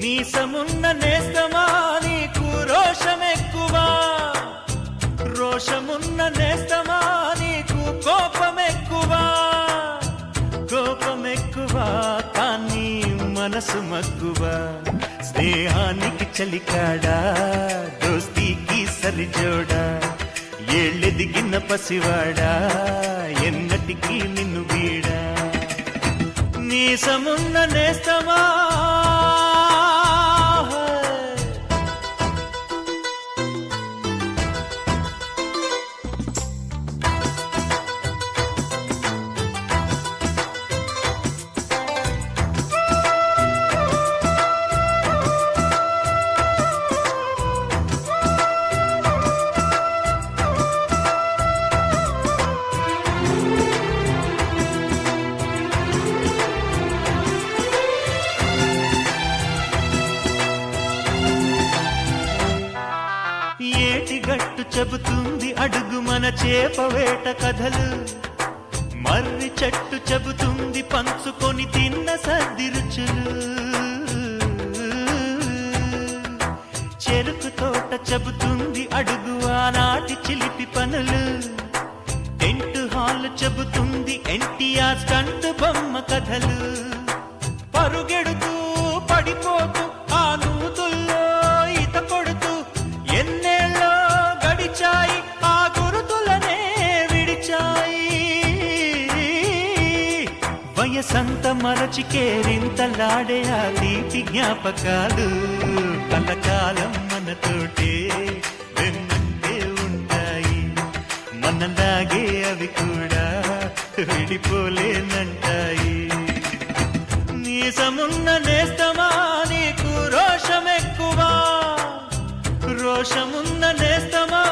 మీసమున్న నేస్తమా నీకు రోషమెక్కువా, రోషమున్న నేస్తమా నీకు కోపమెక్కువా, కోపమెక్కువా కానీ మనసు మక్కువా. స్నేహానికి చలికాడా, దోస్తీకి సరిజోడా, ఏళ్ళెదిగిన పసివాడా ఎన్నటికీ నిన్ను వీడా. మీసమున్న నేస్తమా ఏటిగట్టు చెబుతుంది అడుగు మన చేపవేట కథలు, మర్రి చెట్టు చెబుతుంది పంచుకొని తిన్న సర్ది రుచులు, చెరుకు తోట చెబుతుంది అడుగు ఆనాటి చిలిపి పనులు, టెంట్ హాల్ చెబుతుంది ఎన్టీఆర్ స్టంట్ బొమ్మ కథలు. పరుగెడుతూ పడిపోతూ ఆ నూతుల్లో ఈత కొడుతూ ఎన్నేళ్ళో గడిచాయి ఆ గురుతులనే విడిచాయి. వయసంత మరచి కేరింతలాడే ఆ తీపి జ్ఞాపకాలు కలకాలం మనతోటే వెన్నంటే ఉంటాయి. మనలాగే అవి కూడా విడిపోలేనంటాయి. మీసమున్న నేస్తమా నీకు రోషమెక్కువా, రోషమున్న నేస్తమా